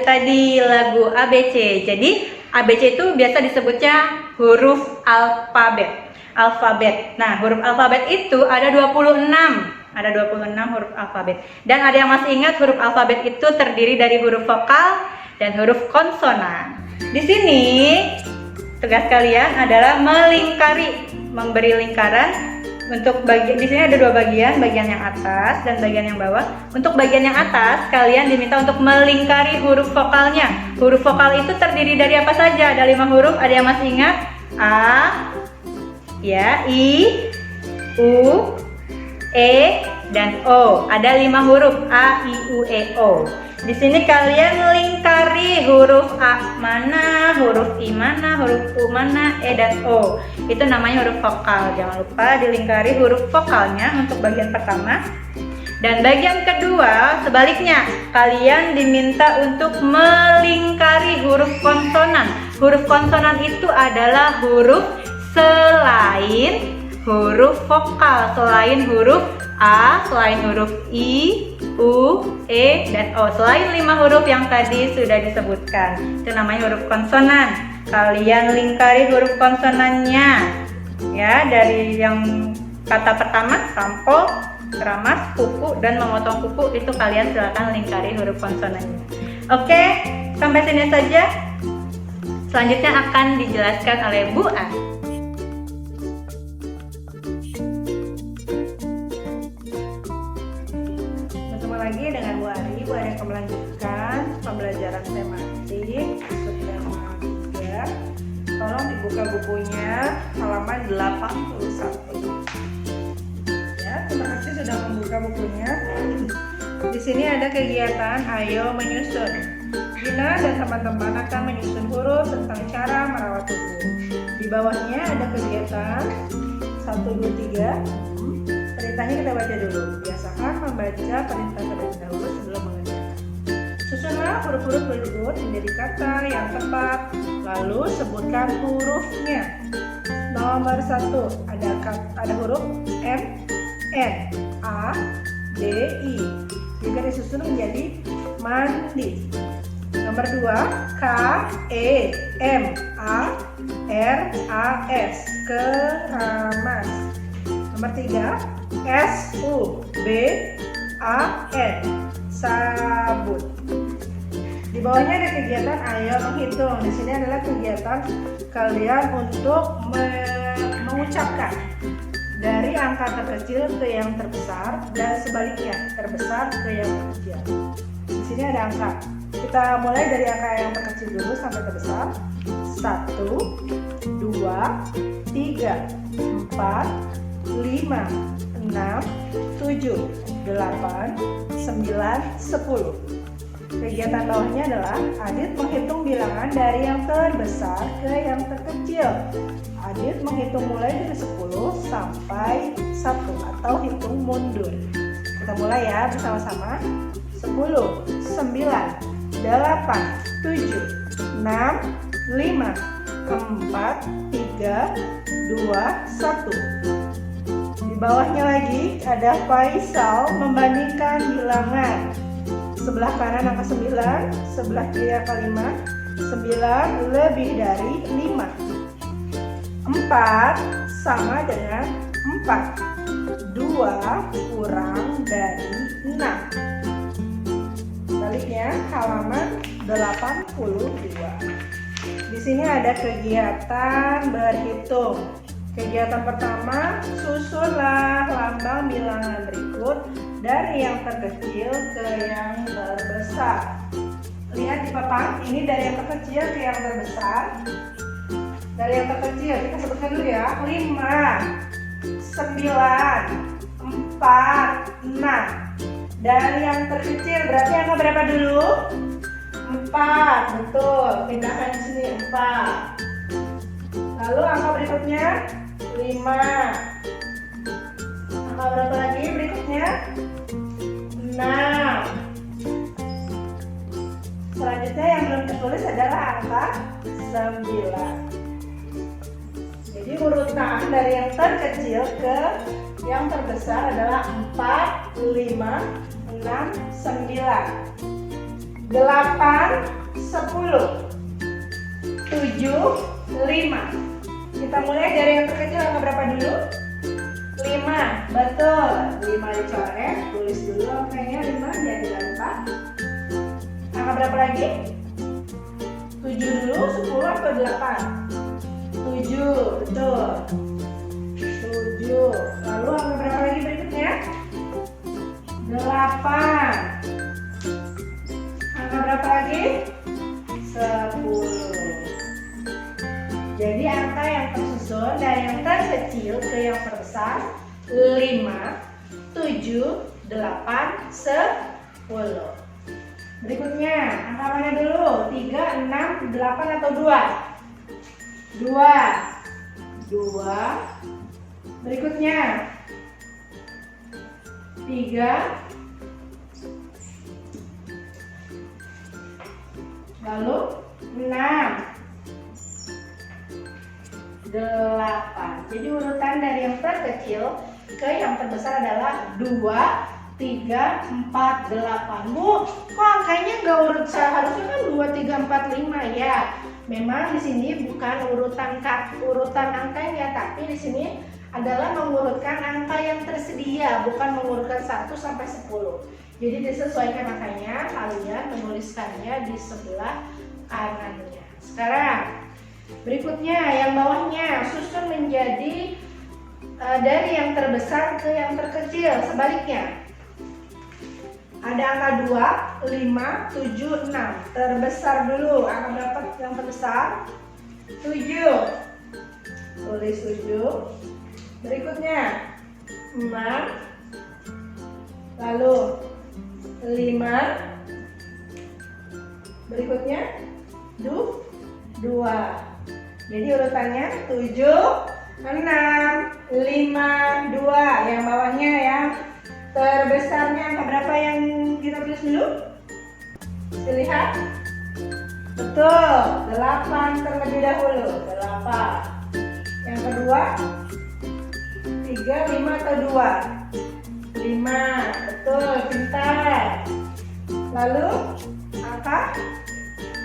Tadi lagu ABC. Jadi ABC itu biasa disebutnya huruf alfabet. Nah, huruf alfabet itu ada 26. Ada 26 huruf alfabet. Dan ada yang masih ingat huruf alfabet itu terdiri dari huruf vokal dan huruf konsonan. Di sini tugas kalian adalah melingkari, memberi lingkaran. Untuk bagian di sini ada 2 bagian, bagian yang atas dan bagian yang bawah. Untuk bagian yang atas, kalian diminta untuk melingkari huruf vokalnya. Huruf vokal itu terdiri dari apa saja? Ada 5 huruf, ada yang masih ingat? A, ya, I, U, E, dan O. Ada 5 huruf A, I, U, E, O. Di sini kalian lingkari huruf A mana, huruf I mana, huruf U mana, E dan O. Itu namanya huruf vokal. Jangan lupa dilingkari huruf vokalnya untuk bagian pertama. Dan bagian kedua sebaliknya, kalian diminta untuk melingkari huruf konsonan. Huruf konsonan itu adalah huruf selain huruf vokal selain huruf A, selain huruf I, U, E, dan O. Selain 5 huruf yang tadi sudah disebutkan, itu namanya huruf konsonan. Kalian lingkari huruf konsonannya ya, dari yang kata pertama, sampel, keramas, kuku, dan memotong kuku. Itu kalian silakan lingkari huruf konsonannya. Oke, sampai sini saja. Selanjutnya akan dijelaskan oleh Bu Ari. Bertemu lagi dengan Bu Ari. Bu Ari akan melanjutkan pembelajaran tematik untuk tema 3. Tolong dibuka bukunya halaman 81. Ya, terima kasih sudah membuka bukunya. Di sini ada kegiatan Ayo Menyusun. Gina dan teman-teman akan menyusun huruf tentang cara merawat tubuh. Di bawahnya ada kegiatan 1, 2, 3. Perintahnya kita baca dulu. Biasakan membaca perintah terlebih dahulu sebelum mengerjakan. Susunlah huruf-huruf berikut menjadi kata yang tepat. Lalu sebutkan hurufnya. Nomor 1 ada huruf M, N, A, D, I. Jika disusun menjadi mandi. Nomor 2 K, E, M, A, R, A, S, keramas. Nomor 3 S, U, B, A, N, sabun. Di bawahnya ada kegiatan Ayo Menghitung. Di sini adalah kegiatan kalian untuk mengucapkan dari angka terkecil ke yang terbesar dan sebaliknya, terbesar ke yang terkecil. Di sini ada angka. Kita mulai dari angka yang terkecil dulu sampai terbesar. 1, 2, 3, 4, 5, 6, 7, 8, 9, 10. Kegiatan bawahnya adalah Adit menghitung bilangan dari yang terbesar ke yang terkecil. Adit menghitung mulai dari 10 sampai 1 atau hitung mundur. Kita mulai ya bersama-sama. 10, 9, 8, 7, 6, 5, 4, 3, 2, 1. Di bawahnya lagi ada Faisal membandingkan bilangan. Sebelah kanan angka 9, sebelah kiri angka 5. 9 lebih dari 5. 4 sama dengan 4. 2 kurang dari 6. Sebaliknya halaman 82. Di sini ada kegiatan berhitung. Kegiatan pertama, susunlah lambang bilangan berikut dari yang terkecil ke yang terbesar. Lihat di papan, ini dari yang terkecil ke yang terbesar. Dari yang terkecil, kita sebutkan dulu ya. 5, 9, 4, 6. Dari yang terkecil, berarti angka berapa dulu? 4, betul. Pindahkan di sini 4. Lalu angka berikutnya 5. Angka berapa lagi berikutnya? 6. Selanjutnya yang belum tertulis adalah angka 9. Jadi urutan dari yang terkecil ke yang terbesar adalah 4, 5, 6, 9, 8, 10, 7, 5. Kita mulai dari yang terkecil, angka berapa dulu? 5, betul. 5 dicoret, tulis dulu angkanya 5 biar tidak lupa. Angka berapa lagi? 7 dulu, 10 atau 8? 7, betul. 7. Lalu angka berapa lagi berikutnya? 8. Angka berapa lagi? 10. Jadi angka yang tersusun dari yang terkecil ke yang terbesar 5, 7, 8, 10. Berikutnya angka mana dulu? 3, 6, 8 atau 2? 2. 2. Berikutnya 3. Lalu 6, 8, 8. Jadi urutan dari yang terkecil ke yang terbesar adalah 2, 3, 4, 8. Bu, kok angkanya nggak urut seharusnya kan 2, 3, 4, 5 ya. Memang di sini bukan urutan angkanya, tapi di sini adalah mengurutkan angka yang tersedia, bukan mengurutkan 1 sampai 10. Jadi disesuaikan angkanya, kalian menuliskannya di sebelah kanannya. Sekarang berikutnya yang bawahnya susun menjadi dari yang terbesar ke yang terkecil, sebaliknya. Ada angka 2, 5, 7, 6. Terbesar dulu, angka berapa yang terbesar? 7. Tulis 7. Berikutnya 6, lalu 5, berikutnya 2. Jadi urutannya 7, 6, 5, 2. Yang bawahnya yang terbesarnya angka berapa yang kita tulis dulu? Bisa lihat? Betul, 8 terlebih dahulu. 8. Yang kedua 3, 5 atau 2? 5. Betul, pintar. Lalu angka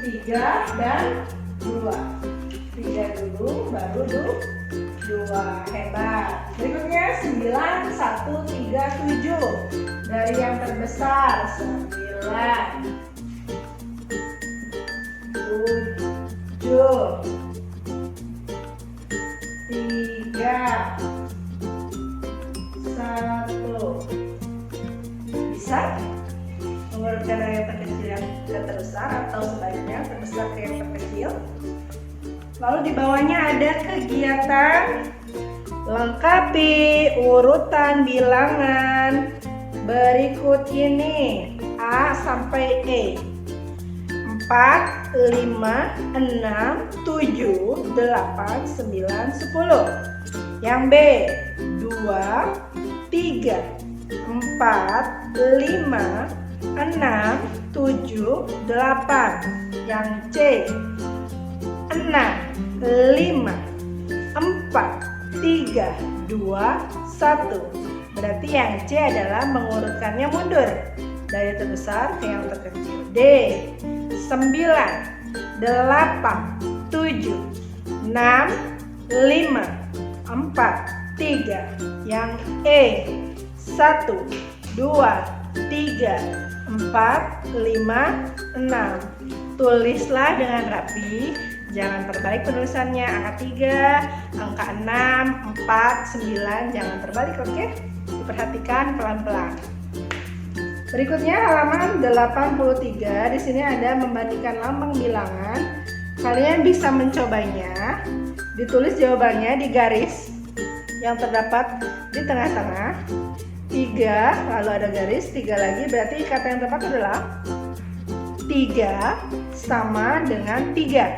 3 dan 2. 3 dulu, baru 2. Hebat. Berikutnya 9, 1, 3, 7. Dari yang terbesar 9, 7, 3, 1. Bisa mengurutkan dari yang terkecil yang ke terbesar atau sebaliknya terbesar ke yang terkecil. Lalu di bawahnya ada kegiatan lengkapi urutan bilangan berikut ini A sampai E. 4, 5, 6, 7, 8, 9, 10. Yang B 2, 3, 4, 5, 6, 7, 8. Yang C 6, 5, 4, 3, 2, 1. Berarti yang C adalah mengurutkannya mundur dari terbesar ke yang terkecil. D 9, 8, 7, 6, 5, 4, 3. Yang E 1, 2, 3, 4, 5, 6. Tulislah dengan rapi. Jangan terbalik penulisannya, angka 3, angka 6, 4, 9, jangan terbalik, oke? Diperhatikan pelan-pelan. Berikutnya halaman 83, di sini ada membandingkan lambang bilangan. Kalian bisa mencobanya, ditulis jawabannya di garis yang terdapat di tengah-tengah. 3, lalu ada garis, 3 lagi, berarti kata yang tepat adalah 3 sama dengan 3.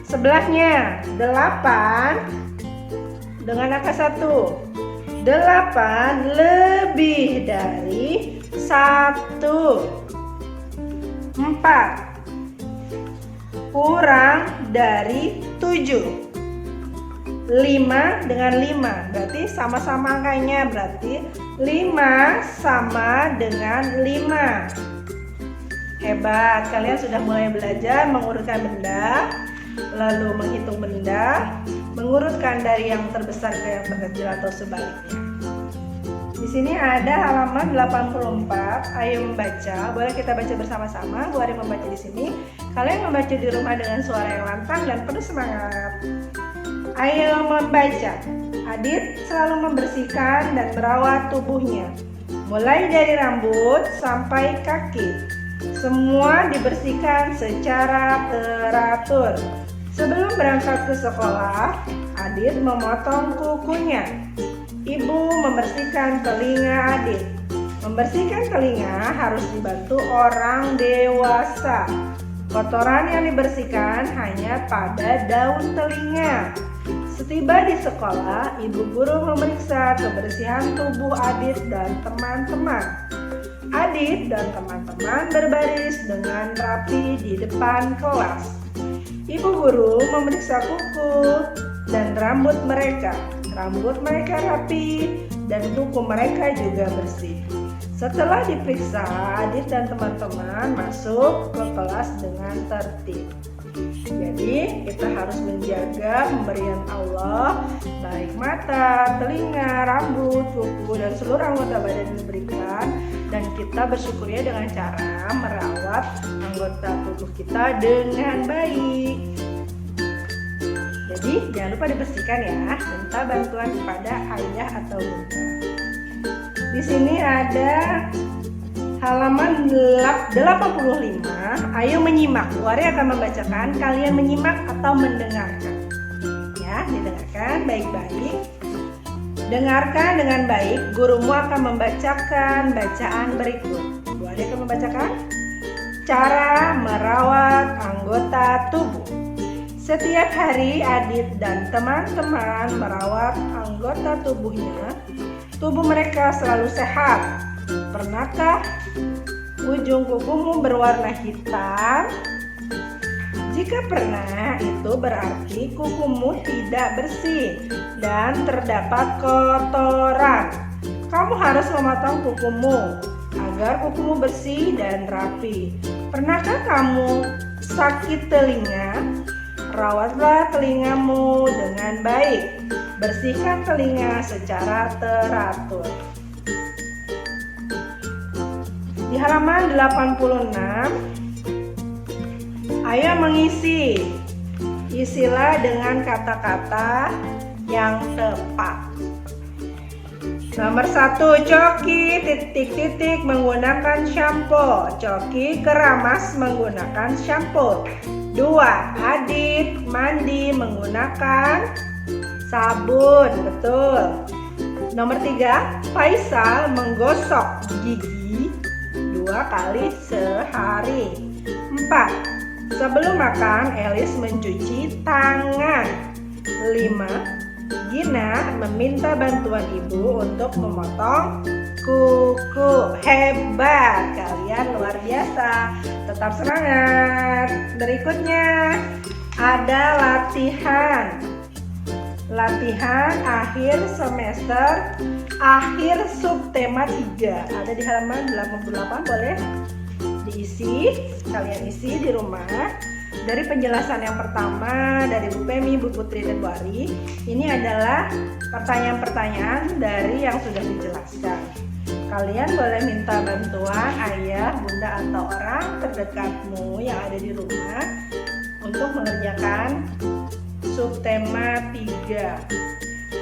Sebelahnya 8 dengan angka 1. 8 lebih dari 1. 4 kurang dari 7. 5 dengan 5 berarti sama-sama angkanya, berarti 5 sama dengan 5. Hebat, kalian sudah mulai belajar mengurutkan benda, lalu menghitung benda, mengurutkan dari yang terbesar ke yang terkecil atau sebaliknya. Di sini ada halaman 84. Ayo membaca. Boleh kita baca bersama-sama. Bu Ari membaca di sini. Kalian membaca di rumah dengan suara yang lantang dan penuh semangat. Ayo membaca. Adit selalu membersihkan dan merawat tubuhnya, mulai dari rambut sampai kaki. Semua dibersihkan secara teratur. Sebelum berangkat ke sekolah, Adit memotong kukunya. Ibu membersihkan telinga Adit. Membersihkan telinga harus dibantu orang dewasa. Kotoran yang dibersihkan hanya pada daun telinga. Setiba di sekolah, ibu guru memeriksa kebersihan tubuh Adit dan teman-teman. Adit dan teman-teman berbaris dengan rapi di depan kelas. Ibu guru memeriksa kuku, dan rambut mereka. Rambut mereka rapi dan kuku mereka juga bersih. Setelah diperiksa, Adit dan teman-teman masuk ke kelas dengan tertib. Jadi kita harus menjaga pemberian Allah, baik mata, telinga, rambut, kuku, dan seluruh anggota badan yang diberikan. Dan kita bersyukurnya dengan cara merawat anggota tubuh kita dengan baik. Jadi jangan lupa dibersihkan ya, minta bantuan kepada ayah atau bunda. Di sini ada halaman 85. Ayo menyimak. Wari akan membacakan, kalian menyimak atau mendengarkan. Ya, didengarkan baik-baik. Dengarkan dengan baik, gurumu akan membacakan bacaan berikut. Wari akan membacakan cara merawat anggota tubuh. Setiap hari Adit dan teman-teman merawat anggota tubuhnya. Tubuh mereka selalu sehat. Pernahkah ujung kukumu berwarna hitam? Jika pernah, itu berarti kukumu tidak bersih dan terdapat kotoran. Kamu harus memotong kukumu agar kukumu bersih dan rapi. Pernahkah kamu sakit telinga? Rawatlah telingamu dengan baik. Bersihkan telinga secara teratur. Di halaman 86, ayo mengisi. Isilah dengan kata-kata yang tepat. Nomor 1, Coki titik-titik menggunakan shampoo. Coki keramas menggunakan shampoo. 2, Adit mandi menggunakan sabun. Betul. Nomor 3, Faisal menggosok gigi 2 kali sehari. 4, sebelum makan Elis mencuci tangan. 5, Gina meminta bantuan ibu untuk memotong kuku. Hebat, kalian luar biasa. Tetap semangat. Berikutnya ada latihan. Latihan akhir semester, akhir subtema 3. Ada di halaman 88, boleh diisi, kalian isi di rumah. Dari penjelasan yang pertama dari Bu Pemi, Bu Putri, dan Bu Ari, ini adalah pertanyaan-pertanyaan dari yang sudah dijelaskan. Kalian boleh minta bantuan ayah, bunda, atau orang terdekatmu yang ada di rumah untuk mengerjakan subtema 3.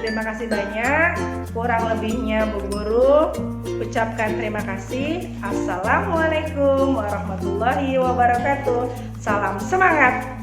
Terima kasih banyak. Kurang lebihnya Bu Guru ucapkan terima kasih. Assalamualaikum warahmatullahi wabarakatuh. Salam semangat.